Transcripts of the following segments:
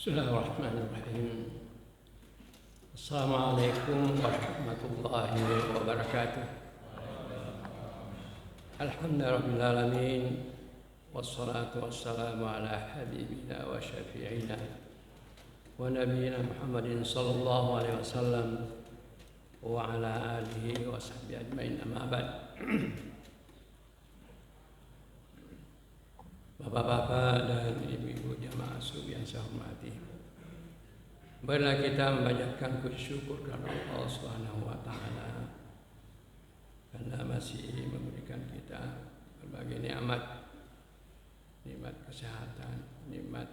Bismillahirrahmanirrahim. Assalamualaikum warahmatullahi wabarakatuh. Alhamdulillahirrahmanirrahim. Wassalatu wassalamu ala habibina wa syafi'ina wa nabiyina Muhammadin sallallahu alaihi wasallam wa ala alihi wa sahbihi ajma'in, amma ba'd. Bapak-bapak dan ibu-ibu jamaah subuh yang saya hormati, marilah kita memanjatkan syukur kepada Allah Subhanahu wa taala karena masih memberikan kita berbagai nikmat kesehatan, nikmat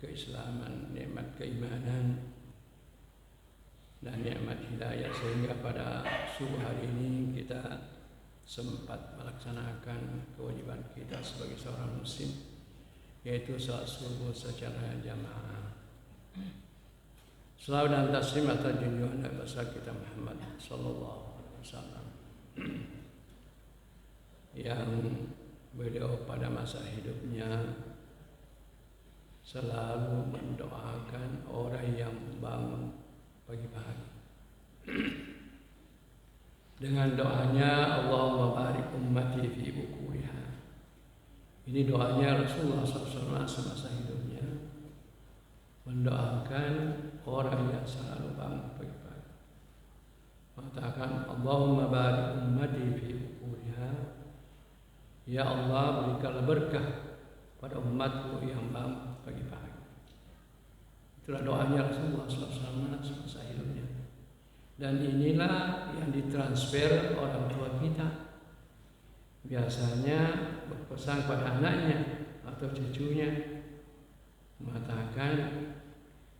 keislaman, nikmat keimanan, dan nikmat hidayah, sehingga pada subuh hari ini kita sempat melaksanakan kewajiban kita sebagai seorang muslim, yaitu salat subuh secara jamaah. Selawat dan taslim atas junjungan Nabi besar kita Muhammad sallallahu alaihi wasallam, yang beliau pada masa hidupnya selalu mendoakan orang yang bangun pagi-pagi dengan doanya, Allahumma barik ummati fi bukuriha. Ini doanya Rasulullah SAW semasa hidupnya, mendoakan orang yang selalu bangun pagi-pagi, mengatakan Allahumma barik ummati fi bukuriha. Ya Allah, berikanlah berkah pada umatku yang bangun pagi-pagi. Itulah doanya Rasulullah SAW semasa hidupnya. Dan inilah yang ditransfer orang tua kita. Biasanya berpesan pada anaknya atau cucunya, mengatakan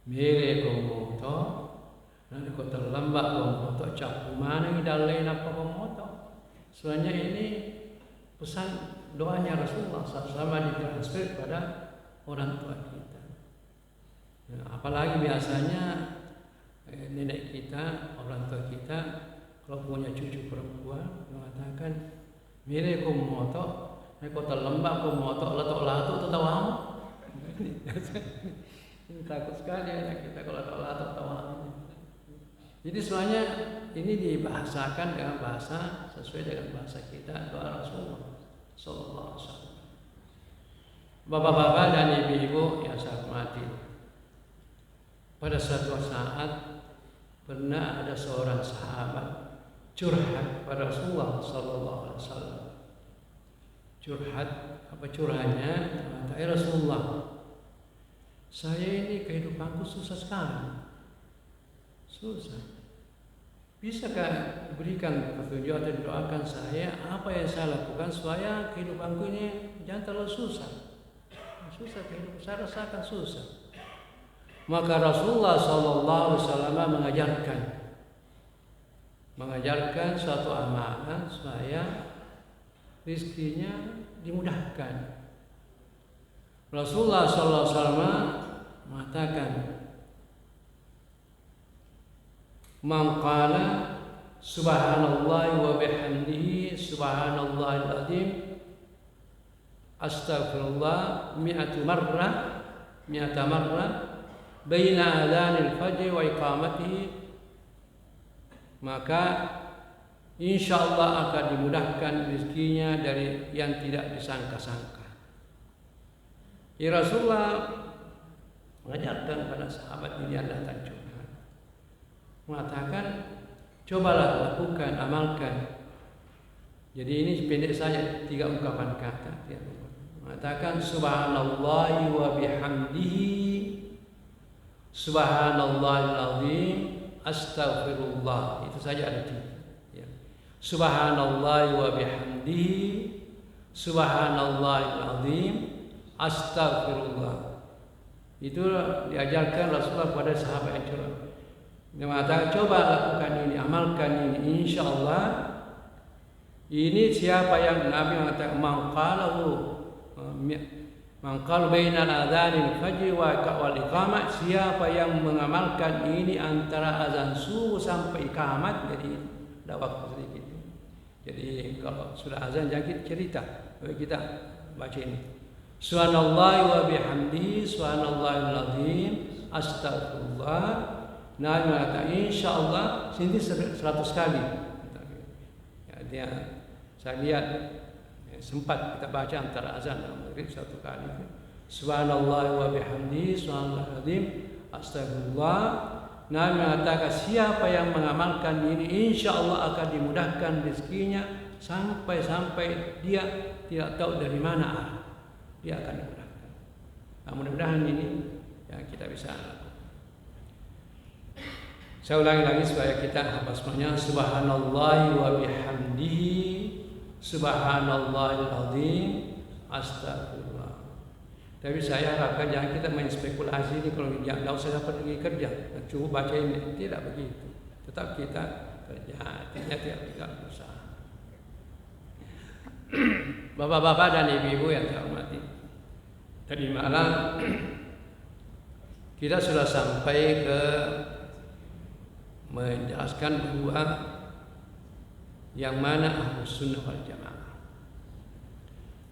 mere komoto, nanti kau terlambat komoto capu mana dalai napa komoto. Sebenarnya ini pesan doanya Rasulullah sama ditransfer pada orang tua kita. Nah, apalagi biasanya nenek kita, orang tua kita, kalau punya cucu perempuan mengatakan mire komoto, kota lembak komoto, latok-latok tertawamu. Ini takut sekali anak kita kalau latok-latok tertawamu. Jadi semuanya ini dibahasakan dengan bahasa sesuai dengan bahasa kita, doa Rasulullah sallallahu alaihi wasallam. Bapak-bapak dan ibu-ibu yang saya hormati, pada suatu saat pernah ada seorang sahabat curhat pada Rasulullah sallallahu alaihi wasallam. Curhat, apa curhatnya? Kata Rasulullah, saya ini kehidupanku susah sekali. Susah. Bisakah berikan petunjuk atau doakan saya apa yang saya lakukan supaya kehidupanku ini jangan terlalu susah. Susah kehidupan saya rasakan susah. Maka Rasulullah SAW mengajarkan suatu amalan supaya rizkinya dimudahkan. Rasulullah SAW mengatakan, man qala subhanallah wa bihamdihi subhanallahil azim astaghfirullah mi'ata marrah baina adhanil fajr wa iqamatihi, maka insyaallah akan dimudahkan rezekinya dari yang tidak disangka-sangka. Ya, Rasulullah mengajarkan pada sahabat ini yang datang curhat, mengatakan cobalah lakukan, amalkan. Jadi ini pendek saja, 3 ungkapan kata. Mengatakan subhanallahi wa bihamdihi subhanallahil azim astaghfirullah. Itu saja ada 3 ya. Subhanallah wa bihamdihi subhanallahil azim astaghfirullah. Itu diajarkan Rasulullah pada sahabat yang curhat. Dia mengatakan coba lakukan ini, amalkan ini, insyaallah. Ini siapa yang Nabi mengatakan mangkal bainal adzanil fajr wal iqamah, siapa yang mengamalkan ini antara azan subuh sampai iqamat, jadi ada waktu sedikit. Jadi kalau sudah azan jangan cerita, kita baca ini. Subhanallah wa bihamdihi subhanallahil azim astagfirullah. Nabi mengatakan insyaallah sini 100 kali. Ya, saya lihat sempat kita baca antara azan dan maghrib 1 kali. Subhanallah wa bihamdihi subhanallahil azim astagfirullah. Nabi mengatakan siapa yang mengamalkan ini insyaallah akan dimudahkan rezekinya sampai dia tidak tahu dari mana dia akan dimudahkan. Nah, mudah-mudahan ini yang kita bisa lakukan. Saya ulangi lagi supaya kita hafal semuanya. Subhanallah wa bihamdihi subhanallahil azim astagfirullah. Tapi saya harapkan jangan kita main spekulasi ini kalau tidak usah dapat pergi kerja, cukup baca ini. Tidak begitu. Tetap kita kerja, tidak berusaha. Bapak-bapak dan ibu-ibu yang saya hormati, tadi malam kita sudah sampai ke menjelaskan bahwa yang mana Ahlus Sunnah wal Jamaah.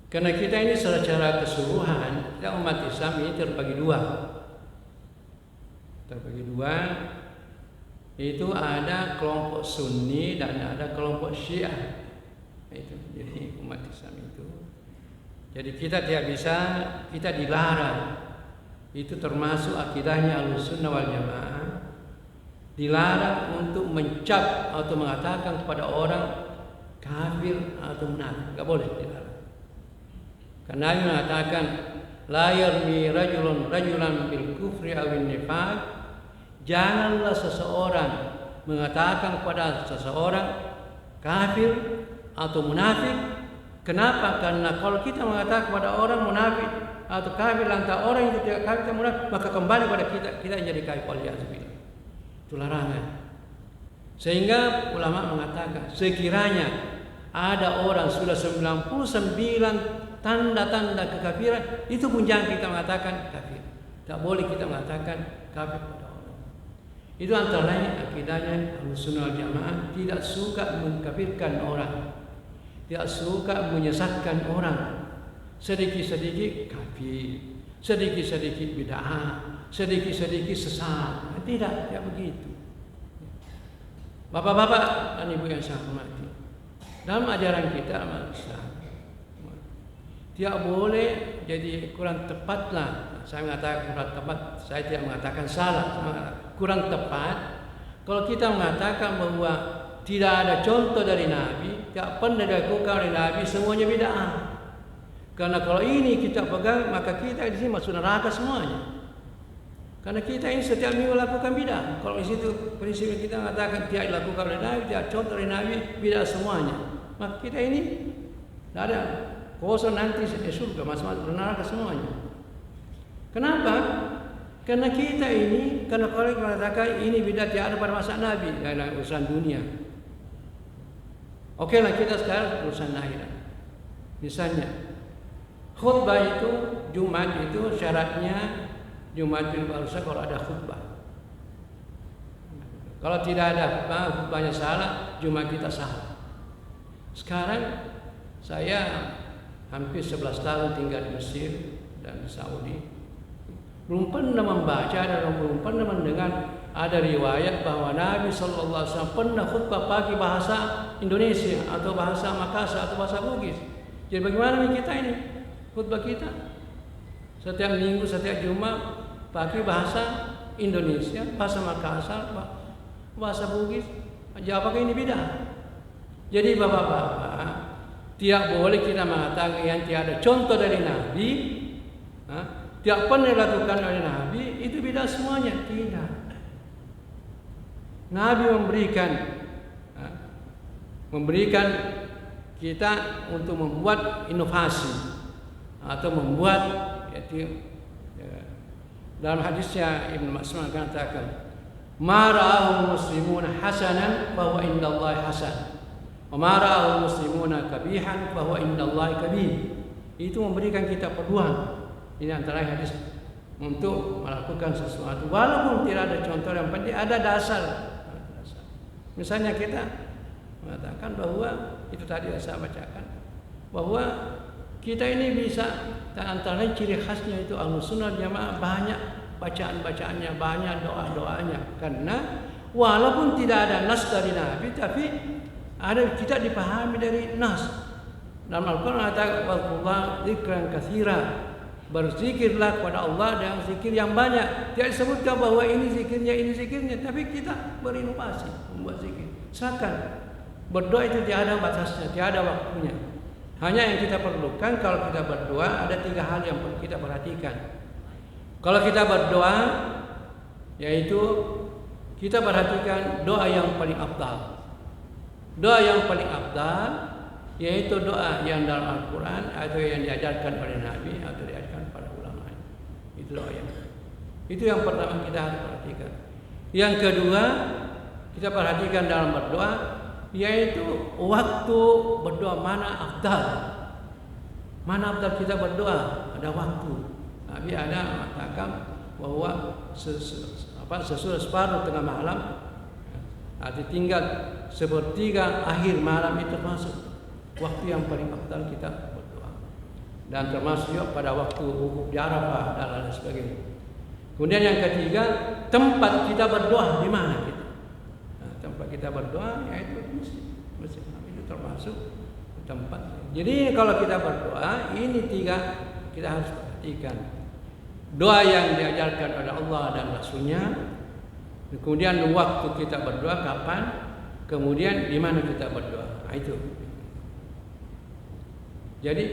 Karena kita ini secara keseluruhan, kita umat Islam ini terbagi dua. Itu ada kelompok Sunni dan ada kelompok Syiah. Itu jadi umat Islam itu. Jadi kita tidak bisa, kita dilarang. Itu termasuk akidahnya Ahlus Sunnah wal Jamaah. Dilarang untuk mencap atau mengatakan kepada orang kafir atau munafik. Enggak boleh dilarang. Karena Nabi mengatakan la yarmi rajulan bil kufri awin nifaq. Janganlah seseorang mengatakan kepada seseorang kafir atau munafik. Kenapa? Karena kalau kita mengatakan kepada orang munafik atau kafir lantas orang itu tidak kafir atau munafik, maka kembali pada kita jadi kafir waliyadzubillah. Itu larangan. Sehingga ulama mengatakan sekiranya ada orang sudah 99 tanda-tanda kekafiran, itu pun jangan kita mengatakan kafir. Tak boleh kita mengatakan kafir pada orang. Itu antara lain akidahnya Ahlus Sunnah wal Jamaah, tidak suka mengkafirkan orang, tidak suka menyesatkan orang. Sedikit-sedikit kafir, sedikit-sedikit bid'ah, sedikit-sedikit sesat. Tidak begitu. Bapak-bapak dan ibu yang saya hormati, dalam ajaran kita Islam tidak boleh jadi kurang tepatlah. Saya mengatakan kurang tepat, saya tidak mengatakan salah, kurang tepat. Kalau kita mengatakan bahwa tidak ada contoh dari Nabi, tidak pernah dilakukan oleh Nabi, semuanya bid'ah. Karena kalau ini kita pegang, maka kita di sini masuk neraka semuanya. Karena kita ini setiap minggu lakukan bid'ah. Kalau di situ prinsip kita mengatakan tidak dilakukan oleh Nabi, tidak contoh dari Nabi, bid'ah semuanya. Maka kita ini tidak ada. Kosong nanti surga masuk neraka semuanya. Kenapa? Karena kita ini, karena kalau mengatakan ini bid'ah tidak ada pada masa Nabi dalam urusan dunia. Oke lah kita sekarang urusan akhirat. Misalnya khutbah itu Jumat itu syaratnya Jumat itu harusnya kalau ada khutbah. Kalau tidak ada khutbahnya salah, Jumat kita salah. Sekarang saya hampir 11 tahun tinggal di Mesir dan di Saudi. Belum pernah membaca dan belum pernah mendengar ada riwayat bahwa Nabi SAW pernah khutbah pagi bahasa Indonesia atau bahasa Makassar atau bahasa Bugis. Jadi bagaimana kita ini khutbah kita? Setiap minggu, setiap Jumat pagi bahasa Indonesia, bahasa Makassar, bahasa Bugis. Apakah ini bid'ah? Jadi bapak-bapak, tidak boleh kita mengatakan yang tidak ada contoh dari Nabi, tidak pernah dilakukan oleh Nabi, itu bid'ah semuanya. Tidak. Nabi memberikan kita untuk membuat inovasi atau membuat dalam hadisnya Ibnu Mas'ud mengatakan, "Ma ra'ahu muslimuna hasanan fa huwa indallahi hasan. Wa ma ra'ahu muslimuna kabihan fa huwa indallahi kabih." Itu memberikan kita peluang. Ini antara hadis untuk melakukan sesuatu walaupun tidak ada contoh, yang penting ada dasar. Misalnya kita mengatakan bahwa itu tadi yang saya bacakan, bahwa kita ini bisa, antara lain ciri khasnya itu Ahlussunnah Jamaah banyak bacaan-bacaannya, banyak doa-doanya. Karena walaupun tidak ada nas dari Nabi, tapi ada kita dipahami dari nas. Dalam Al-Quran ada waqullah dzikran katsira. Berzikirlah kepada Allah dengan zikir yang banyak. Tidak disebutkan bahwa ini zikirnya, tapi kita berinovasi membuat zikir. Silakan. Berdoa itu tidak ada batasnya, tidak ada waktunya. Hanya yang kita perlukan kalau kita berdoa ada 3 hal yang perlu kita perhatikan. Kalau kita berdoa, yaitu kita perhatikan doa yang paling afdal. Doa yang paling afdal yaitu doa yang dalam Al-Quran atau yang diajarkan oleh Nabi atau diajarkan pada ulama. Itu doa itu yang pertama kita harus perhatikan. Yang kedua kita perhatikan dalam berdoa yaitu waktu berdoa, mana afdal. Mana afdal kita berdoa? Ada waktu. Nabi ada mengatakan bahwa sesudah separuh tengah malam, arti tinggal sepertiga akhir malam itu termasuk waktu yang paling afdal kita berdoa. Dan termasuk juga pada waktu wukuf di Arafah dan lain sebagainya. Kemudian yang ketiga, tempat kita berdoa di mana kita? Nah, tempat kita berdoa yaitu masjid. Itu termasuk tempat. Jadi kalau kita berdoa, ini 3 kita harus perhatikan. Doa yang diajarkan oleh Allah dan Rasulnya. Kemudian waktu kita berdoa kapan? Kemudian di mana kita berdoa? Nah, itu. Jadi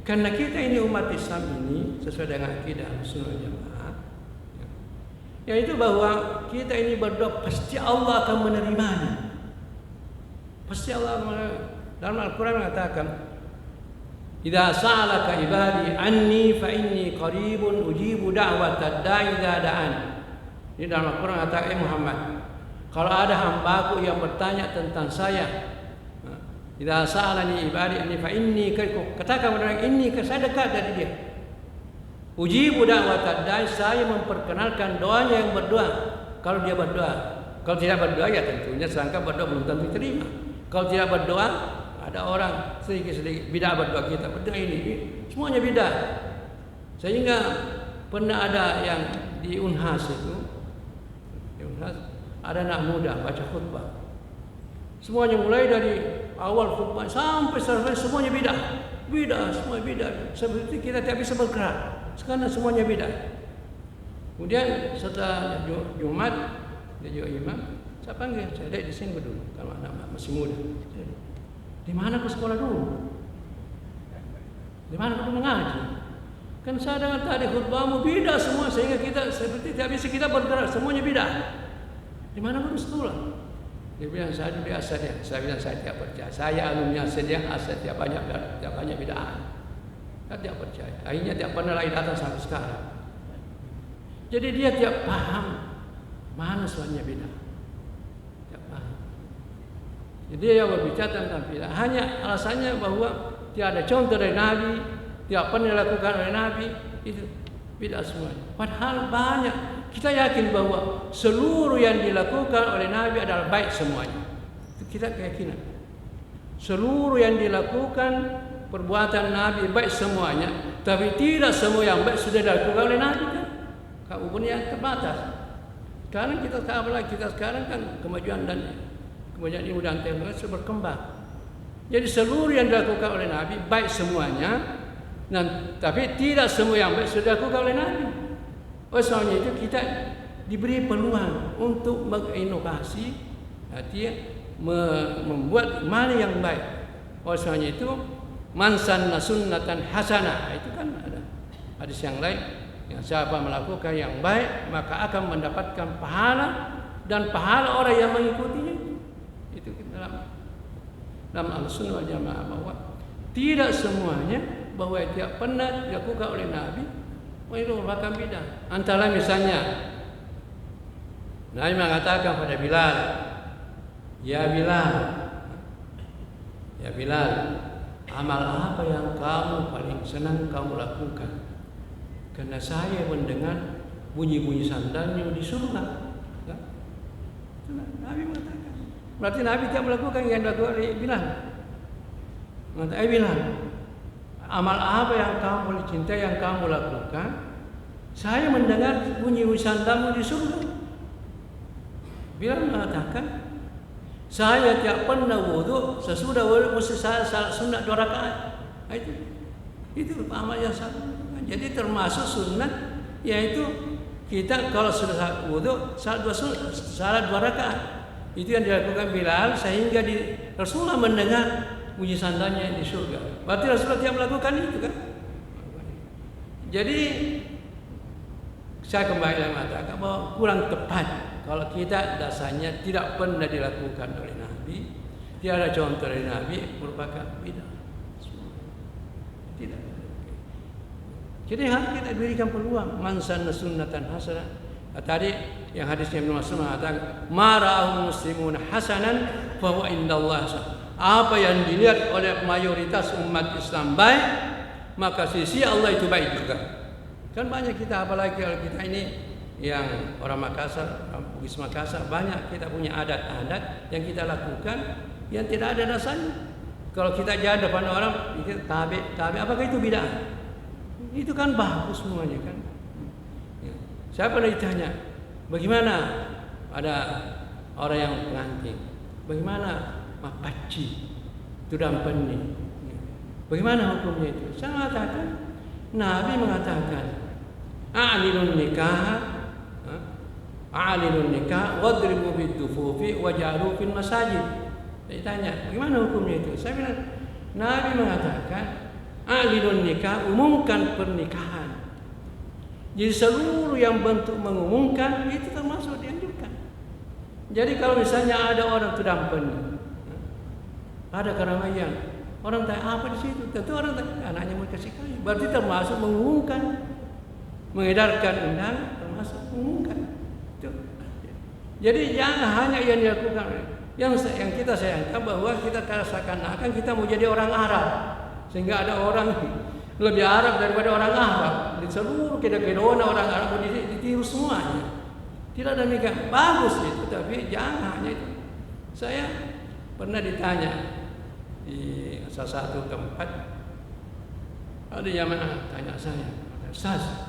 karena kita ini umat Islam ini sesuai dengan akidah Ahlussunnah Jamaah, yaitu bahwa kita ini berdoa pasti Allah akan menerimanya. Pasti Allah dalam Al-Quran mengatakan, "Idza sa'alaka ibadi anni fa inni qaribun ujibu da'watad da'i idza da'an." Ini dalam Al-Quran mengatakan, Muhammad, kalau ada hambaku yang bertanya tentang saya, idza sa'alani ibadi anni fa inni, katakan kepada inni, saya dekat dari dia. Ujibu da'watad da'i, saya memperkenalkan doanya yang berdoa. Kalau dia berdoa, kalau tidak berdoa ya tentunya sangka berdoa belum tentu diterima. Kalau tidak berdoa, ada orang sedikit-sedikit bid'ah berdoa kita, berdoa ini semuanya bid'ah. Sehingga pernah ada yang di Unhas itu, ada anak muda baca khutbah. Semuanya mulai dari awal khutbah sampai selesai semuanya bid'ah, semua bid'ah. Seperti kita tidak bisa bergerak, sekarang semuanya bid'ah. Kemudian setelah Jumat dia juga imam, saya panggil, saya lihat di sini dulu, kalau anak masih muda. Di mana ke sekolah dulu? Di mana ke mengaji? Kan saya dengar tadi khutbahmu bid'ah semua, sehingga kita seperti tidak bisa kita bergerak, semuanya bid'ah. Di mana ke sekolah? Dia bilang saya dulu asal dia. Saya bilang saya tidak percaya. Saya alumni asal dia, asal dia banyak bid'ah. Saya tidak percaya. Akhirnya tidak pernah lagi datang sampai sekarang. Jadi dia tidak paham mana soalnya bid'ah. Tidak paham. Jadi dia berbicara tentang bid'ah. Hanya alasannya bahwa tidak ada contoh dari Nabi, tidak pernah dilakukan oleh Nabi, itu bid'ah semuanya. Padahal banyak. Kita yakin bahwa seluruh yang dilakukan oleh Nabi adalah baik semuanya. Itu kita keyakinan. Seluruh yang dilakukan perbuatan Nabi baik semuanya, tapi tidak semua yang baik sudah dilakukan oleh Nabi kan? Umurnya terbatas. Sekarang kita sekarang kan kemajuan ilmu dan teknologi sudah berkembang. Jadi seluruh yang dilakukan oleh Nabi baik semuanya, tapi tidak semua yang baik sudah dilakukan oleh Nabi. Oleh sebabnya itu kita diberi peluang untuk menginovasi, artinya membuat mana yang baik. Oleh sebabnya itu man sanna sunnatan hasanah, itu kan ada hadis yang lain, yang siapa melakukan yang baik maka akan mendapatkan pahala dan pahala orang yang mengikutinya. Itu dalam Ahlussunnah wal Jamaah bahwa tidak semuanya bahwa tidak pernah dilakukan oleh Nabi itu merupakan bid'ah. Antara misalnya Nabi mengatakan pada Bilal, ya Bilal, amal apa yang kamu paling senang kamu lakukan? Karena saya mendengar bunyi-bunyi sandalnya di surga. Ya? Nabi mengatakan. Berarti Nabi tidak melakukan yang dilakukan oleh Bilal. Mengatakan, Bilal, amal apa yang kamu boleh cintai, yang kamu lakukan? Saya mendengar bunyi wisandamu di surga. Bilal mengatakan, saya tidak pernah wudu, sesudah wudu mesti saya salat sunat 2 rakaat. Itu amal yang sama. Jadi termasuk sunat, yaitu kita kalau sudah wudu salat 2 rakaat. Itu yang dilakukan Bilal sehingga Rasulullah mendengar bunyi sandalnya di surga. Berarti Rasulullah tidak melakukan itu kan? Jadi saya kembali mengatakan bahwa kurang tepat kalau kita dasarnya tidak pernah dilakukan oleh Nabi, tidak ada contoh dari Nabi, merupakan bid'ah. Tidak. Jadi harus kita berikan peluang. Man sanna sunnatan hasanah. Tadi yang hadisnya Ibnu Mas'ud mengatakan, "Ma ra'ahu muslimun hasanan fa huwa indallah hasan." Apa yang dilihat oleh mayoritas umat Islam baik, maka sisi Allah itu baik juga. Kan banyak kita, apalagi kalau kita ini yang orang Makassar, orang Bugis Makassar, banyak kita punya adat-adat yang kita lakukan yang tidak ada dasarnya. Kalau kita jalan depan orang, kita tabi, apakah itu bid'ah? Itu kan bagus semuanya kan. Saya pernah ditanya, bagaimana ada orang yang pengantin, bagaimana mapaci, tudang pening, bagaimana hukumnya itu? Saya mengatakan, Nabi mengatakan, a'linun nikah, wadribu bid-dufufi waj'alu fil masajid. Saya tanya, bagaimana hukumnya itu? Saya bilang, Nabi mengatakan, a'linun nikah, umumkan pernikahan. Jadi seluruh yang bentuk mengumumkan itu termasuk dianjurkan. Jadi kalau misalnya ada orang tudang pening, ada keramaian, orang tanya apa di situ? Tentu orang tanya anaknya mau kasih kaya. Berarti termasuk mengumumkan, mengedarkan undangan, termasuk mengumumkan. Jadi jangan hanya yang dilakukan. Yang kita sayangkan bahwa kita seakan-akan kita mau jadi orang Arab, sehingga ada orang lebih Arab daripada orang Arab. Di seluruh kedai-kedai orang Arab ditiru semuanya. Tidak demikian. Bagus itu, tapi jangan hanya itu. Saya pernah ditanya di salah satu tempat, ada yang tanya saya, Ustaz,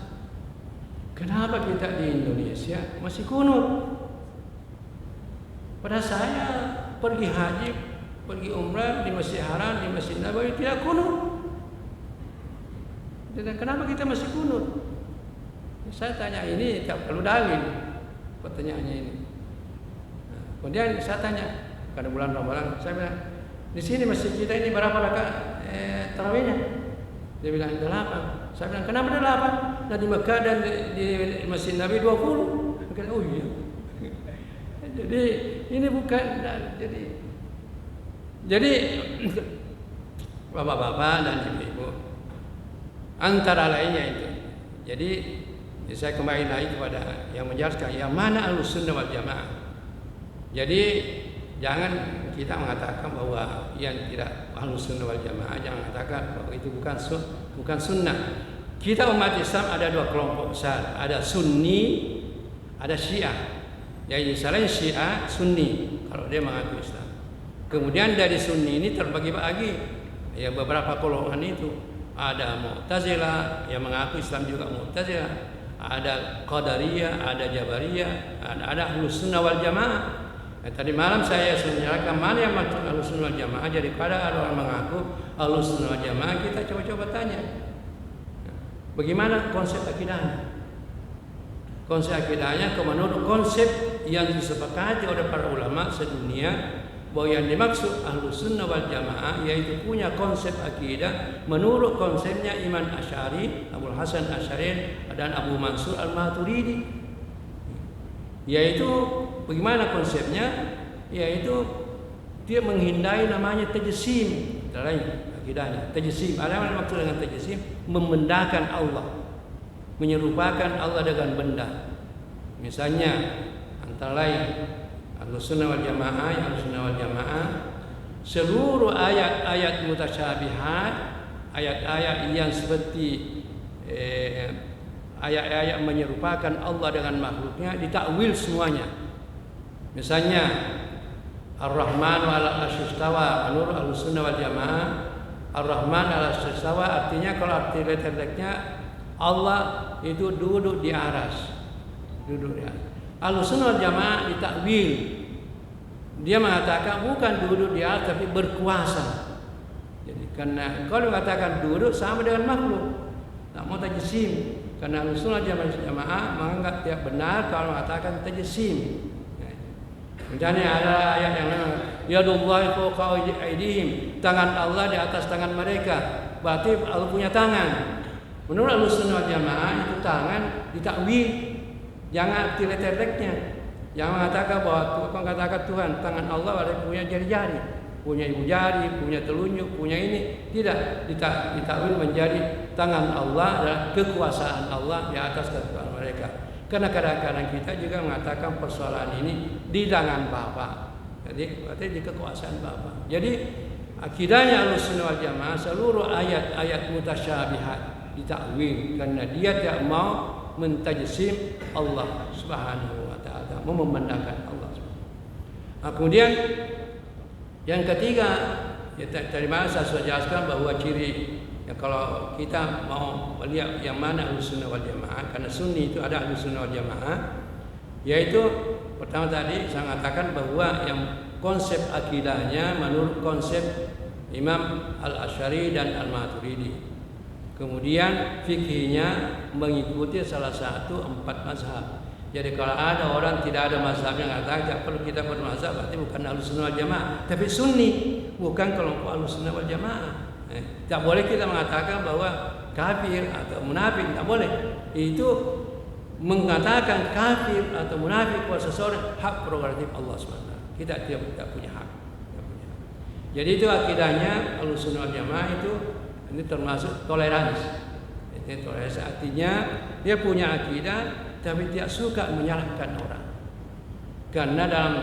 kenapa kita di Indonesia masih kunut? Pada saya pergi haji, pergi umrah di Masjid Haram, di Masjid Nabawi tidak kunut. Dan kenapa kita masih kunut? Saya tanya ini tak perlu dalil pertanyaannya ini. Nah, kemudian saya tanya pada bulan Ramadan, saya bilang, di sini masjid kita ini berapa rakaat tarawihnya? Dia bilang 8. Saya bilang kenapa 8? Nah di Mekah dan di Masjid Nabi 20. Dia bilang, oh iya. Jadi ini bukan jadi bapak-bapak dan ibu-ibu antara lainnya itu. Jadi saya kembali lagi kepada yang menjelaskan yang mana Ahlussunnah wal Jamaah. Jadi jangan kita mengatakan bahwa yang tidak Ahlussunnah wal Jamaah, jangan mengatakan bahwa itu bukan sunnah. Kita umat Islam ada 2 kelompok besar, ada Sunni, ada Syiah. Jadi misalnya Syiah, Sunni kalau dia mengaku Islam. Kemudian dari Sunni ini terbagi-bagi, ya beberapa golongan itu. Ada Mu'tazilah yang mengaku Islam juga Mu'tazilah, ada Qadariyah, ada Jabariyah, ada Ahlussunnah wal Jamaah. Tadi malam saya menjelaskan mana yang maksud Ahlussunnah wal Jamaah. Jadi pada ada orang mengaku Ahlussunnah wal Jamaah, kita coba-coba tanya, bagaimana konsep akidahnya? Konsep akidahnya menurut konsep yang disepakati oleh para ulama sedunia, bahwa yang dimaksud Ahlussunnah wal Jamaah yaitu punya konsep akidah menurut konsepnya Imam Asy'ari, Abul Hasan Asy'ari dan Abu Mansur Al-Maturidi. Yaitu bagaimana konsepnya? Yaitu dia menghindari namanya tajsim, lain akidahnya. Tajsim, apa yang maksud dengan tajsim? Membendakan Allah, menyerupakan Allah dengan benda. Misalnya antara lain Ahlussunnah wal Jamaah, seluruh ayat-ayat mutasyabihat, ayat-ayat yang seperti ayat-ayat menyerupakan Allah dengan makhluknya ditakwil semuanya. Misalnya Ar-Rahman 'alal 'arsy istawa, menurut Ahlussunnah wal Jamaah Ar-Rahman al-Istawa artinya kalau arti letter-letternya Allah itu duduk di aras. Duduk di aras. Ahlussunnah wal Jamaah ditakwil. Dia mengatakan bukan duduk di atas tapi berkuasa. Jadi karena kalau mengatakan duduk sama dengan makhluk. Tak mau tajsim. Karena Ahlussunnah wal Jamaah menganggap tidak benar kalau mengatakan tajsim. Misalnya ada ayat yang lain, yadullahi fawqa aydihim, tangan Allah di atas tangan mereka. Berarti Allah punya tangan. Menurut Ahlussunnah wal Jamaah itu tangan ditakwil. Jangan arti letter-letternya. Jangan mengatakan bahwa Tuhan tangan Allah ada punya jari-jari, punya ibu jari, punya telunjuk, punya ini. Tidak, ditakwil menjadi tangan Allah dan kekuasaan Allah di atas kekuasaan mereka. Karena kadang-kadang kita juga mengatakan persoalan ini di tangan Bapa. Jadi berarti di kekuasaan Bapa. Jadi akidahnya Ahlussunnah wal Jamaah seluruh ayat-ayat mutasyabihat ditakwil karena dia tidak mau mentajsim Allah Subhanahu wa taala, memandangkan Allah. Nah, kemudian yang ketiga, ya, tadi saya sudah jelaskan bahwa ciri ya, kalau kita mau melihat yang mana Ahlussunnah wal Jamaah, karena Sunni itu ada Ahlussunnah wal Jamaah, yaitu pertama tadi saya mengatakan bahwa yang konsep akidahnya menurut konsep Imam Al-Asy'ari dan Al-Maturidi. Kemudian fikihnya mengikuti salah satu 4 mazhab. Jadi kalau ada orang tidak ada mazhabnya mengatakan tidak perlu kita bermazhab, berarti bukan Ahlussunnah wal Jamaah, tapi Sunni, bukan kelompok Ahlussunnah wal Jamaah. Tak boleh kita mengatakan bahwa kafir atau munafik, tak boleh. Itu mengatakan kafir atau munafik kepada seseorang hak prerogatif Allah SWT. Kita tidak punya hak. Jadi itu akidahnya Ahlussunnah wal Jamaah itu ini termasuk toleransi. Ini toleransi artinya dia punya akidah tapi tidak suka menyalahkan orang. Karena dalam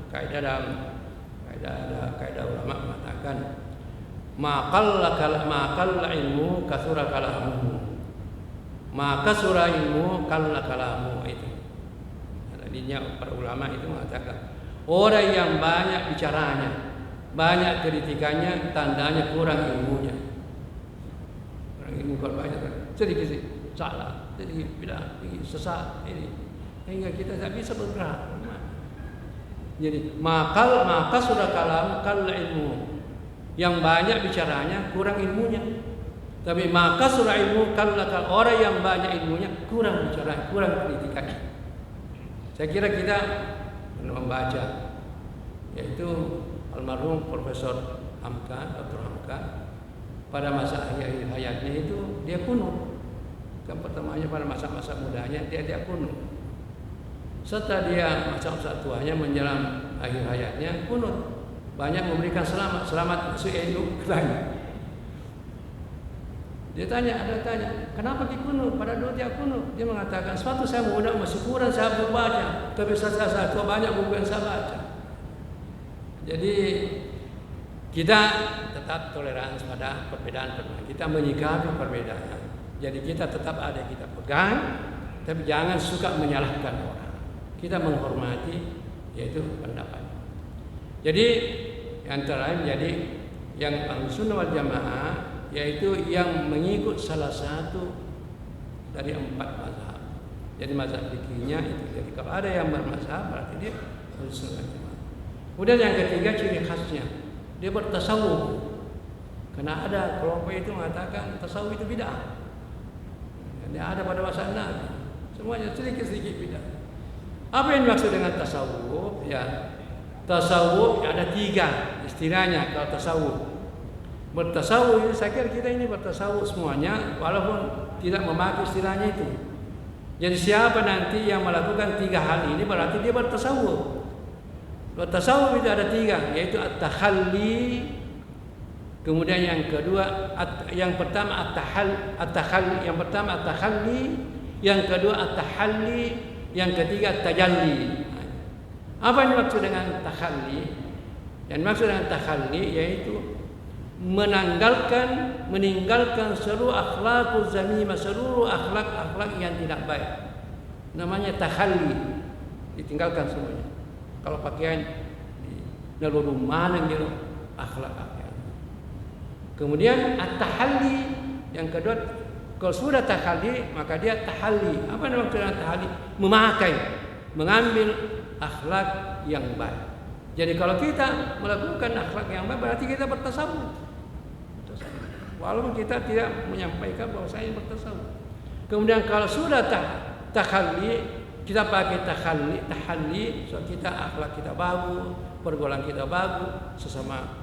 kaidah ulama mengatakan maqalla ilmu kasura kalamu. Maka surah ilmu kalla kalamu itu. Tadinya para ulama itu mengatakan orang yang banyak bicaranya, banyak kritikannya, tandanya kurang ilmunya. Kurang ilmu kalau banyak sedikit salah, sedikit bidah, sedikit sesat ini. Sehingga kita tidak bisa bergerak. Jadi maka surah kalam kalla ilmu. Yang banyak bicaranya kurang ilmunya. Tapi maka surah ilmu kalau orang yang banyak ilmunya kurang bicara, kurang kritikannya. Saya kira kita membaca yaitu almarhum Profesor Hamka, Dr. Hamka pada masa akhir hayatnya itu dia kuno. Kan pertamanya pada masa-masa mudanya dia kuno. Setelah dia masa-masa tuanya menjelang akhir hayatnya kuno. Banyak memberikan selamat masuk NU katanya. Dia tanya, kenapa di kuno? Pada dulu dia kuno. Dia mengatakan, suatu saya muda masih kurang saya membaca, tapi saya tua banyak buku yang saya baca. Jadi kita tetap toleransi pada perbedaan. Kita menyikapi perbedaan. Jadi kita tetap ada kita pegang, tapi jangan suka menyalahkan orang. Kita menghormati yaitu pendapat. Jadi antara lain jadi yang Ahlussunnah wal Jamaah yaitu yang mengikut salah satu dari 4 mazhab. Jadi mazhab fikihnya itu. Jadi kalau ada yang bermazhab berarti dia Ahlussunnah wal Jamaah. Kemudian yang ketiga ciri khasnya dia bertasawuf. Karena ada kelompok itu mengatakan tasawuf itu bid'ah. Dia ada pada masa Nabi. Semuanya sedikit-sedikit bid'ah. Apa yang dimaksud dengan tasawuf? Ya, tasawuf ada 3 istilahnya kalau tasawuf. Bertasawuf, saya kira kita ini bertasawuf semuanya walaupun tidak memakai istilahnya itu. Jadi siapa nanti yang melakukan 3 hal ini berarti dia bertasawuf. Bertasawuf itu ada 3 yaitu at-takhalli. Kemudian yang kedua yang pertama at-takhalli, yang pertama at-takhalli, yang kedua at-tahalli, yang ketiga at-tajalli. Apa yang dimaksud dengan takhalli? Yang dimaksud dengan takhalli yaitu meninggalkan seluruh akhlakul zamimah, seluruh akhlak-akhlak yang tidak baik. Namanya takhalli, ditinggalkan semuanya. Kalau pakaian di naluru mana gitu akhlak-akhlak. Kemudian at-tahalli, yang kedua, kalau sudah tahalli maka dia tahalli. Apa maksudnya tahalli? Memakai, mengambil akhlak yang baik. Jadi kalau kita melakukan akhlak yang baik berarti kita bertasawuf. Walaupun kita tidak menyampaikan bahwa saya bertasawuf. Kemudian kalau sudah tahalli, kita pakai tahalli, so kita akhlak kita bagus, pergaulan kita bagus, sesama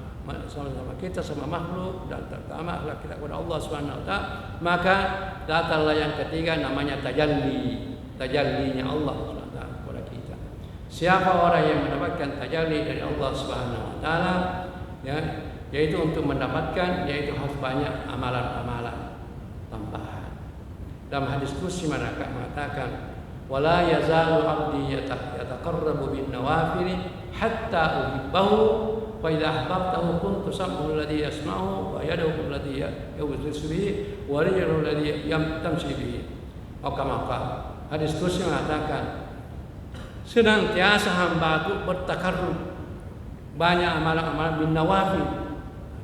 kita sama makhluk, dan terutama akhlak kita kepada Allah Subhanahu wa taala, maka datanglah yang ketiga namanya tajallinya Allah Subhanahu wa taala kepada kita. Siapa orang yang mendapatkan tajalli dari Allah Subhanahu wa taala, ya, yaitu untuk mendapatkan, yaitu harus banyak amalan-amalan tambahan. Dalam hadis qudsi mengatakan, wala yazalu 'abdi yataqarrabu bin nawafil hatta uhibbahu fa idza ahbabtahu kuntu sam'ahu alladhi yasma'u wa yadahu allati yabtashu bihi wa rijluhu alladhi yamshi bihi. Maka hadis qudsi mengatakan, senantiasa hambaku bertakarrub banyak amalan-amalan bin nawafil.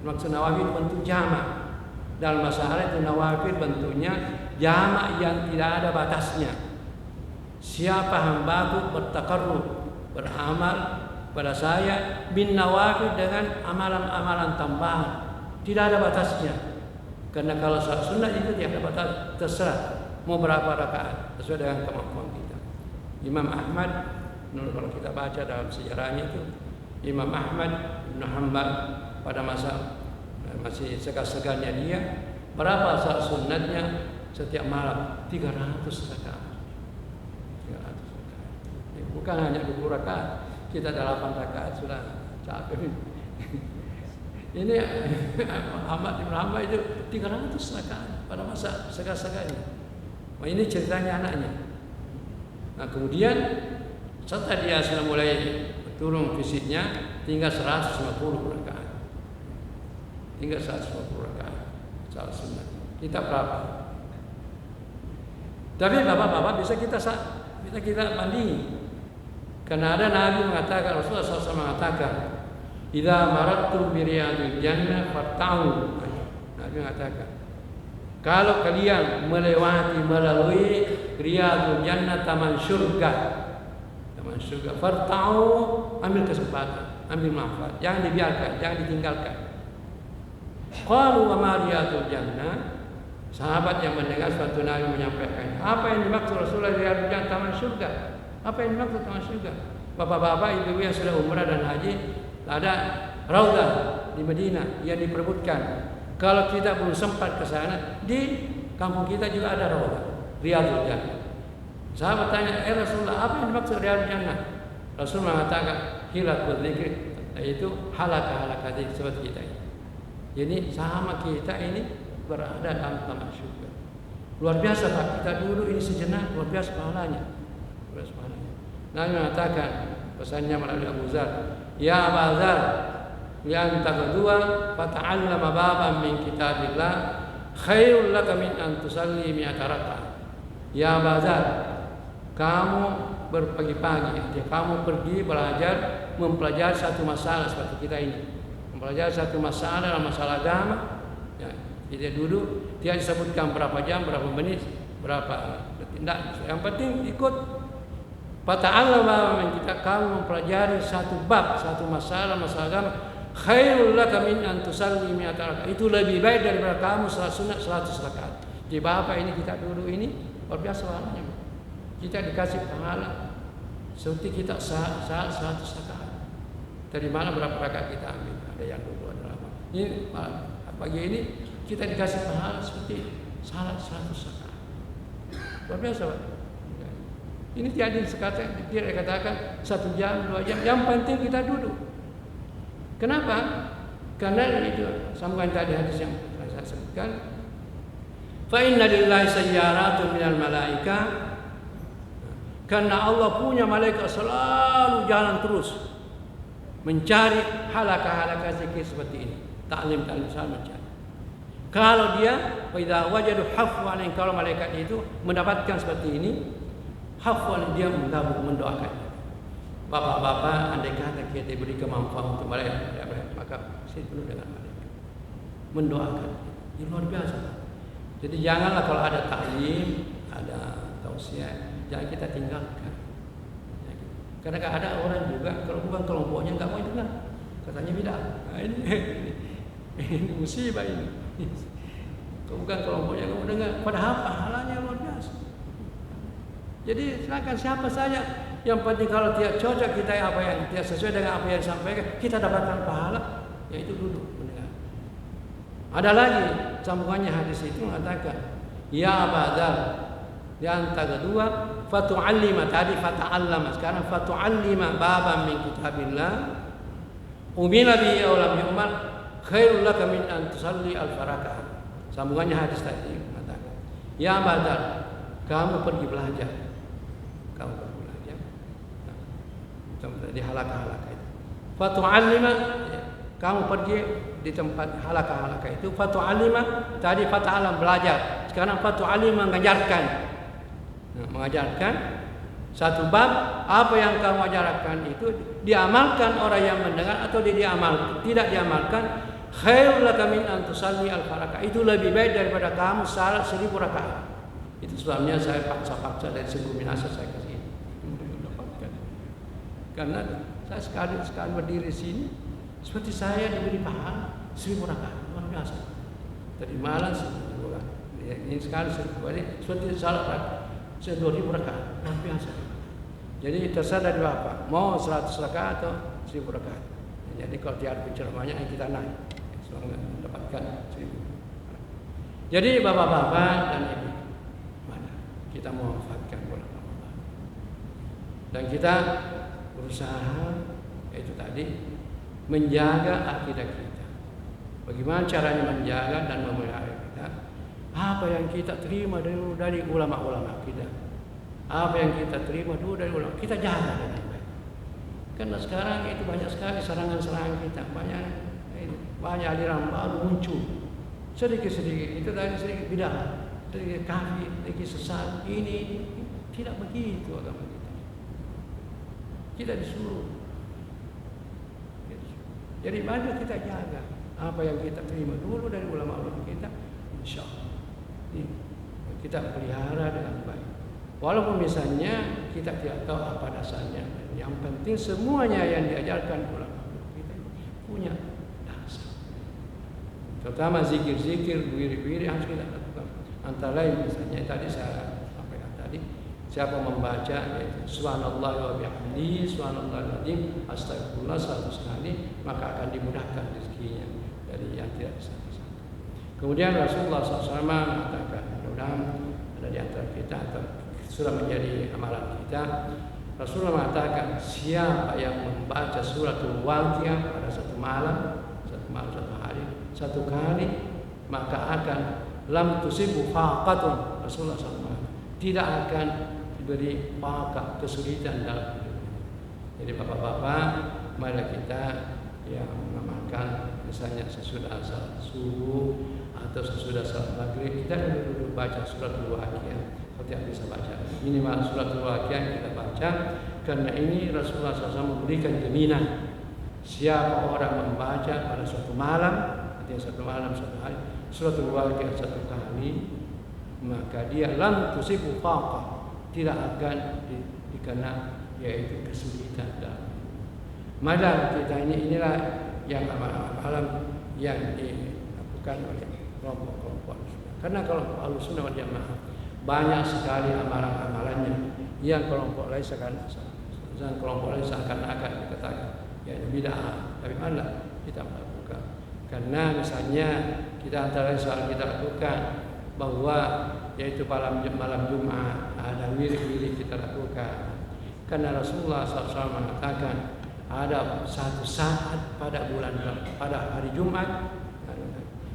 Maksud nawafil bentuk jamak. Dalam masalah itu nawafil bentuknya jamak yang tidak ada batasnya. Siapa hambaku bertakarrub, beramal pada saya bin nawafil dengan amalan-amalan tambahan, tidak ada batasnya. Karena kalau salat sunat itu tidak ada batas, terserah mau berapa rakaat sesuai dengan kemampuan kita. Imam Ahmad, kalau kita baca dalam sejarahnya itu, Imam Ahmad bin Hanbal pada masa masih segar-segarnya dia, berapa salat sunatnya setiap malam? 300 rakaat. Bukan hanya 20 rakaat, kita 8 rakaat sudah capek. Ini Ahmad bin Hanbal itu 300 rakaat pada masa segar-segarnya. Nah, ini ceritanya anaknya. Nah, kemudian setelah dia sudah mulai turun fisiknya, tinggal 150 rakaat. Tinggal 150 rakaat salat sunat. Kita berapa? Tapi bapak-bapak bisa kita bandingi. Karena ada Nabi mengatakan, Rasulullah SAW mengatakan, idza marattum bi riyadil jannah farta'u. Nabi mengatakan, kalau kalian melalui riyadul jannah, taman surga, farta'u, ambil kesempatan, ambil manfaat, jangan dibiarkan, jangan ditinggalkan. Qalu wa ma riyadul jannah. Sahabat yang mendengar suatu Nabi menyampaikan, apa yang dimaksud Rasulullah riyadul jannah, taman surga? Apa yang dimaksud taman surga? Bapak-bapak, ibu-ibu yang sudah umrah dan haji, ada Raudah di Madinah yang diperebutkan. Kalau kita belum sempat ke sana, di kampung kita juga ada Raudah, Riyadul Jannah. Sahabat tanya, Rasulullah, apa yang dimaksud Riyadul Jannah? Rasul mengatakan, hilatul dzikr, yaitu halakah-halakah seperti kita ini. Jadi sama kita ini berada dalam taman surga. Luar biasa Pak, kita dulu ini sejenak, luar biasa pahalanya. Nabi mengatakan, pesannya melalui Abu Dzar, ya Abu Dzar, yang kedua, fata'allama baban min kitabillah khairul laka min an tusalli mi'ata raka'ah. Ya Abu Dzar, kamu berpagi-pagi, kamu pergi belajar, mempelajari satu masalah seperti kita ini, mempelajari satu masalah dalam masalah agama. Ya, kita duduk, dia disebutkan berapa jam, berapa menit, berapa detik. Yang penting ikut. Fata'allama min kita, kamu mempelajari satu bab, satu masalah agama, khairul laka min an tusalli mi'ata rakaat. Itu lebih baik daripada kamu salat sunat 100 rakaat. Di Bapak ini kita dulu ini luar biasa pahalanya. Kita dikasih pahala seperti kita salat 100 rakaat. Dari mana berapa rakaat kita ambil? Ada yang 20, ada apa? Ini pagi ini kita dikasih pahala seperti salat 100 rakaat. Luar biasa, Pak. Ini tidak dikatakan 1 jam, 2 jam. Yang penting kita duduk. Kenapa? Karena itu sambungan tadi hadis yang saya sebutkan. Fa inna lillahi sayyaratun minal malaika. Karena Allah punya malaikat selalu jalan terus mencari halakah-halakah zikir seperti ini. Ta'lim selalu mencari. Kalau dia idza wajadu hafwan, kalau malaikat itu mendapatkan seperti ini, hafwan, dia mendoakan. Bapak-bapak, andai kata kita diberi kemampuan untuk mereka, maka saya penuh dengan mereka. mendoakan. Ini luar biasa. Jadi janganlah kalau ada taklim, ada tausiah, jangan kita tinggalkan. Karena ada orang juga kalau bukan kelompoknya nggak mau dengar, katanya bidah. Nah, ini musibah ini. Kalau bukan kelompoknya nggak mau dengar, padahal pahalanya luar biasa. Jadi silakan siapa saja, yang penting kalau tidak cocok kita apa yang tidak sesuai dengan apa yang disampaikan, kita dapatkan pahala, yaitu duduk mendengar. Ada lagi sambungannya hadis itu mengatakan, ya Abadzar, di antara kedua, fatu'allima tadi fata'allama, sekarang fatu'allima baban min kitabillah, umila bihi aw lam yu'mal, khairul laka min an tusalli al-farakah. Sambungannya hadis tadi mengatakan, ya Abadzar, kamu pergi belajar. Kamu pergi belajar. Di halaqah-halaqah itu. Fatu'allima, kamu pergi di tempat halaqah-halaqah itu. Fatu'allima, tadi fata'alam belajar. Sekarang fatu'allima mengajarkan. Nah, mengajarkan satu bab, apa yang kamu ajarkan itu diamalkan orang yang mendengar atau tidak diamalkan. Khairul laka min an tusalli al-farakah. Itu lebih baik daripada kamu salat 1000 rakaat. Itu sebabnya saya paksa-paksa dari sebelum minasa saya kasih mendapatkan. Karena saya sekali berdiri sini seperti saya diberi pahala 1000 rakaat, luar biasa. Tadi malam 1000 rakaat. Ini sekali seperti salat 2000 rakaat, luar biasa. Jadi terserah dari Bapak, mau 100 rakaat atau 1000 rakaat. Jadi kalau tiada penceramahnya kita naik, selalu mendapatkan 1000. Jadi bapak-bapak dan ibu, kita memanfaatkan bulan Ramadan dan kita berusaha itu tadi menjaga akidah kita. Bagaimana caranya menjaga dan memelihara kita? Apa yang kita terima dari ulama-ulama kita, apa yang kita terima dulu dari ulama, kita jaga dengan baik. Karena sekarang itu banyak sekali serangan-serangan kita, banyak aliran baru muncul sedikit-sedikit. Itu tadi sedikit bidah, sedikit kafir, sedikit sesat. Ini tidak begitu agama kita. Kita disuruh. Jadi banyak kita jaga apa yang kita terima dulu dari ulama-ulama kita, insya Allah kita pelihara dengan baik. Walaupun misalnya kita tidak tahu apa dasarnya, yang penting semuanya yang diajarkan ulama kita punya dasar. Terutama zikir-zikir, wiri-wiri harus kita lakukan. Antara lain misalnya tadi saya sampaikan tadi, siapa membaca yaitu subhanallah wa bihamdihi, subhanallahil azim, astagfirullah 100 kali, maka akan dimudahkan rezekinya dari yang tidak bisa. Kemudian Rasulullah SAW mengatakan, mudah-mudahan ada di antara kita atau sudah menjadi amalan kita. Rasulullah mengatakan, siapa yang membaca suratul Waqiah pada satu malam, satu hari, satu kali, maka akan lam tusibu faqatun. Rasulullah SAW tidak akan diberi faqah, kesulitan dalam hidup. Jadi bapak-bapak, mari kita yang mengamalkan, misalnya sesudah salat subuh atau sesudah salat maghrib, kita dulu baca suratul Waqiah. Kalau tidak bisa baca, minimal suratul Waqiah kita baca. Karena ini Rasulullah SAW memberikan jaminan, siapa orang membaca pada suatu malam, artinya satu malam satu hari, suratul Waqiah satu kali, maka dia lam tusibu faqah, tidak akan dikena yaitu kesulitan dalam. Maka kita inilah yang alam yang dilakukan oleh kelompok-kelompok. Karena kelompok Ahlussunnah wal Jamaah banyak sekali amalan-amalannya yang kelompok lain seakan-akan dikatakan ya bid'ah, tapi mana kita melakukan. Karena misalnya kita antara soal kita lakukan bahwa yaitu malam Jumat ada wirid-wirid kita lakukan. Karena Rasulullah SAW mengatakan ada satu saat pada hari Jumat,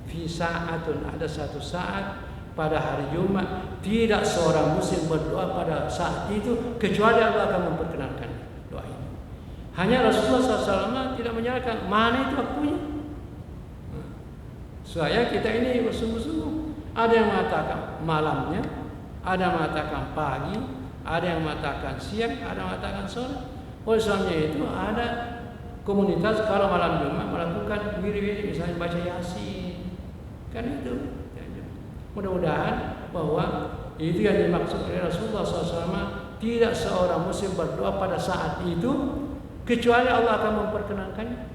fi saatun, ada satu saat pada hari Jumat tidak seorang muslim berdoa pada saat itu kecuali Allah akan memperkenankan doa ini. Hanya Rasulullah SAW tidak menyatakan mana itu waktunya. Supaya kita ini bersungguh-sungguh. Ada yang mengatakan malamnya, ada yang mengatakan pagi, ada yang mengatakan siang, ada yang mengatakan sore. Oleh sebabnya itu ada komunitas kalau malam Jumat melakukan wirid-wirid, misalnya baca Yasin, Kan itu. Mudah-mudahan bahwa itu yang dimaksud oleh Rasulullah SAW. Tidak seorang muslim berdoa pada saat itu kecuali Allah akan memperkenankannya.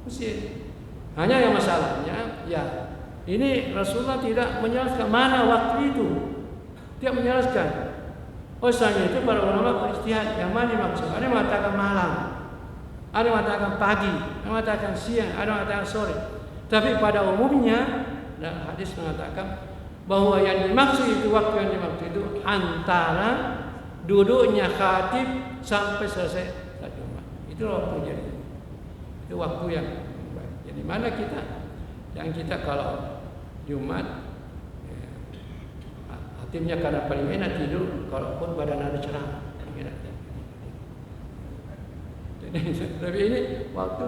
Muslim. Hanya yang masalahnya, ya ini Rasulullah tidak menjelaskan mana waktu itu. Tidak menjelaskan. Soalnya itu para ulama beristihad yang mana dimaksud. Ada yang mengatakan malam, ada yang mengatakan pagi, ada yang mengatakan siang, ada yang mengatakan sore. Tapi pada umumnya, dan hadis mengatakan bahwa yang dimaksud itu, waktu yang dimaksud itu antara duduknya khatib sampai selesai salat Jumat. Itu waktu jadi. Itu waktu yang baik. Jadi mana kita kalau Jumat timnya karena paling enak tidur kalau pun badan ada ceramah. Tapi ini waktu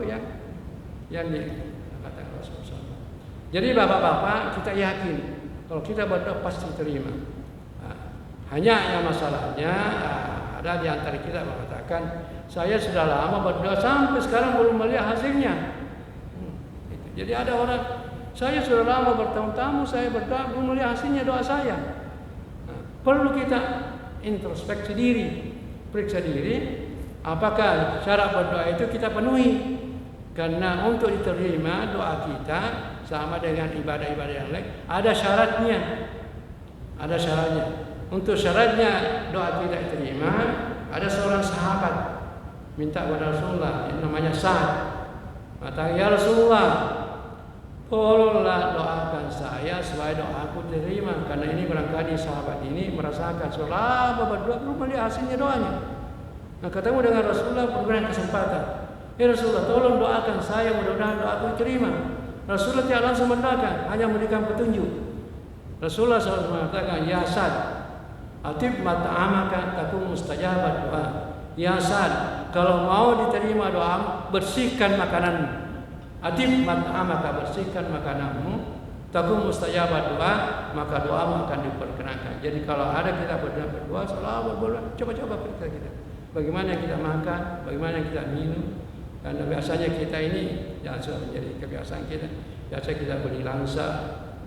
yang dikatakan Rasulullah. Jadi bapak-bapak kita yakin kalau kita berdoa pasti terima. Hanya yang masalahnya ada di antara kita mengatakan saya sudah lama berdoa sampai sekarang belum melihat hasilnya. Jadi ada orang saya sudah lama bertahun-tahun saya berdoa belum melihat hasilnya doa saya. Perlu kita introspeksi diri, periksa diri, apakah syarat berdoa itu kita penuhi. Karena untuk diterima doa kita sama dengan ibadah-ibadah yang lain, ada syaratnya. Ada syaratnya. Untuk syaratnya doa kita diterima, ada seorang sahabat minta kepada Rasulullah yang namanya Sa'ad. Kata, ya Rasulullah, tolonglah doakan saya supaya doaku diterima. Karena ini barangkali sahabat ini merasakan selama berdoa belum melihat hasilnya doanya. Nah ketemu dengan Rasulullah memberikan kesempatan. Ya Rasulullah tolong doakan saya mudah-mudahan doaku diterima. Rasulullah tidak langsung mendoakan, hanya memberikan petunjuk. Rasulullah SAW mengatakan, ya Sa'ad, atib mat'amaka takun mustajabat doa. Ya Sa'ad, kalau mau diterima doa, bersihkan makananmu. Atib mat'amaka, bersihkan makananmu, takun mustajabat doa, maka doamu akan diperkenankan. Jadi kalau ada kita berdoa selalu berdoa, coba-coba kita. Bagaimana kita makan, bagaimana kita minum. Karena biasanya kita ini yang sudah menjadi kebiasaan kita. Biasa kita beli langsa,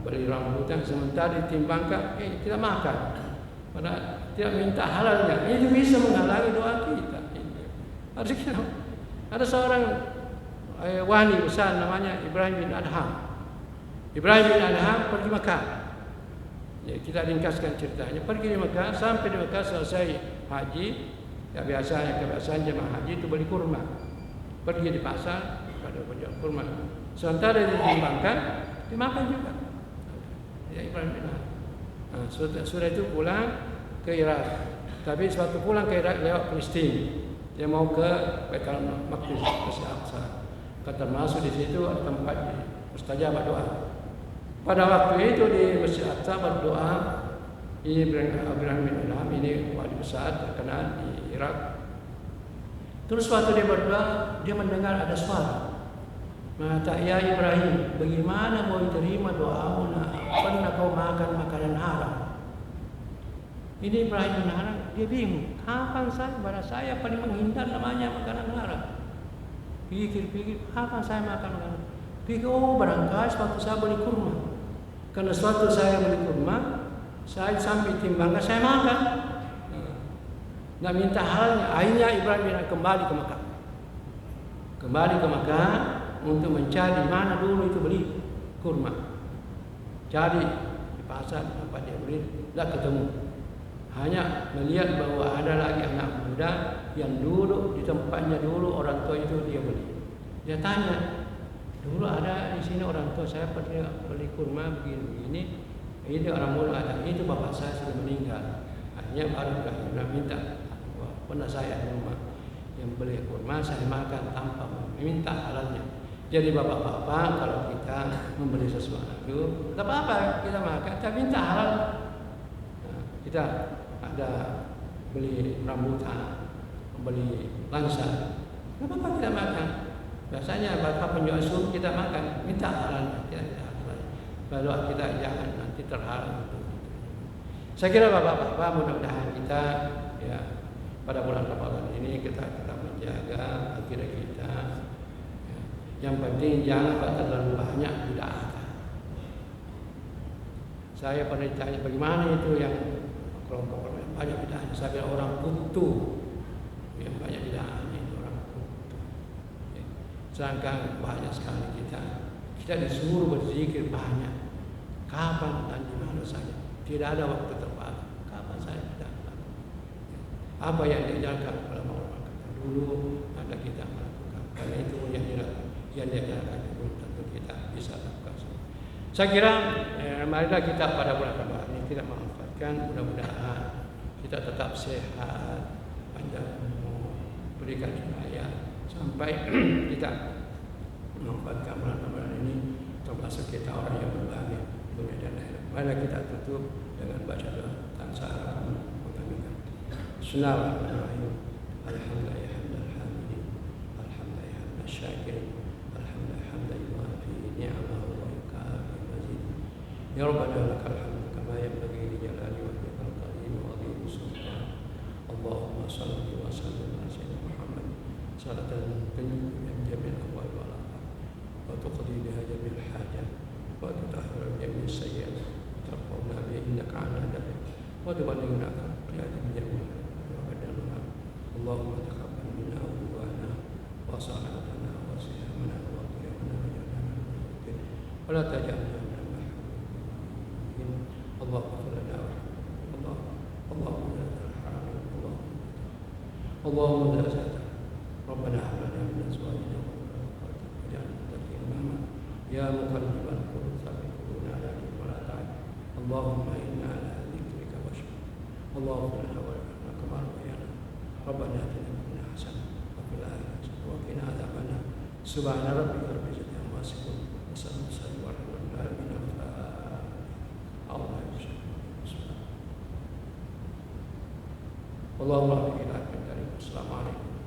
beli rambutan, sementara ditimbangkan, kita makan. Padahal tidak minta halalnya. Itu bisa menghalangi doa kita. Harus kita. Ada seorang wali besar namanya Ibrahim bin Adham. Ibrahim bin Adham pergi Mekah. Ya, kita ringkaskan ceritanya. Pergi di Mekah, sampai di Mekah selesai haji. Ya biasanya kebiasaan jemaah haji itu beli kurma. Pergi di pasar pada penjual kurma. Sementara ditimbangkan, dimakan juga. Ya Ibrahim bin Adham. Nah, sudah itu pulang ke Irak. Tapi suatu pulang ke Irak lewat Palestina. Dia mau ke Baitul Maqdis, Masjid Aqsa. Termasuk di situ tempat mustajabah doa. Pada waktu itu di Masjid Aqsa berdoa, ini Ibrahim bin Adham, ini wali besar terkenal di Irak. Terus waktu dia berdoa, dia mendengar ada suara. Mengata, ya Ibrahim, bagaimana mau diterima doamu? Pernah kau makan makanan haram? Ini Ibrahim bin Adham, dia bingung. Kapan saya paling menghindar namanya makanan haram? Pikir, kapan saya makan makanan? Pikir, barangkali suatu saya beli kurma. Karena suatu saya beli kurma, saya sampai timbangkan saya makan. Nak minta halnya. Akhirnya Ibrahim bin Adham kembali ke Mekah. Kembali ke Mekah untuk mencari mana dulu itu beli kurma. Cari di pasar tempat dia beli, tidak ketemu. Hanya melihat bahwa ada lagi anak muda yang duduk di tempatnya dulu orang tua itu dia beli. Dia tanya, dulu ada di sini orang tua saya pernah beli kurma begini. Ini orang muda kata, itu bapak saya sudah meninggal. Akhirnya baru Ibrahim minta. Pernah saya di rumah yang beli kurma saya makan tanpa meminta halalnya. Jadi bapak-bapak kalau kita membeli sesuatu, tidak apa-apa kita makan, tapi minta halal. Nah, kita ada beli rambutan, beli langsa, tidak apa-apa kita makan. Biasanya bapak penjual suruh kita makan, minta halalnya. Lalu kita jangan nanti terhalang. Saya kira bapak-bapak mudah-mudahan kita ya pada bulan Ramadan ini kita menjaga akidah kita. Ya. Yang penting jangan terlalu banyak bid'ah. Saya pernah ditanya bagaimana itu yang kelompok yang banyak bid'ahnya. Saya bilang orang kutu yang banyak bid'ahnya itu orang kutu. Ya. Sedangkan banyak sekali kita disuruh berzikir banyak. Kapan dan di mana saja. Tidak ada waktu terbatas. Kapan saya tidak tahu. Apa yang diajarkan oleh ulama dulu ada kita melakukan. Karena itu yang diajarkan belum tentu kita bisa lakukan. Saya kira marilah kita pada bulan Ramadan ini tidak memanfaatkan, mudah-mudahan kita tetap sehat, panjang umur, berikan hidayah sampai kita memanfaatkan bulan Ramadan ini, termasuk kita orang yang berbahagia dunia dan akhirat. Marilah kita tutup dengan baca doa tansa mengaminkan. Bismillahirrahmanirrahim. Alhamdulillah hamdal hamidin, alhamdulillah hamdal syakirin, alhamdulillah hamdan yuwafi ni'amahu wa yukafi mazid. Ya Rabbana lakal hamdu kama yanbaghi li jalali wajhikal karim wa 'azimi sultan. Allahumma shalli wa sallim ala sayyidina Muhammad salatan tanjibu min jami'il ahwal wal afat wa tuqdi biha jami'il hajat wa tutahhiru jami'is sayyi'at tarfa'una bi innaka 'ala dalik wa tuballighuna bi jami'il wa Allahumma taqabbal minna awwalana wa salatana wa siyamana wa qiyamana wa jalana wa la taj'alna Allahumma lana Allahumma Allahumma la zata Rabbana hab lana min azwajina wa dhurriyyatina qurrata a'yun ya muqallibal qulub tsabbit qulubana ala dinik wa la ta'al Allahumma inna ala dzikrika wa syukrika Allahumma lana wa lana kama rabbayana Rabbana atina fid dunya hasanah wa fil akhirati hasanah wa qina adzabannar subhana rabbika rabbil izzati amma yasifun wa salamun ala al mursalin Allahumma barik lana. Assalamualaikum.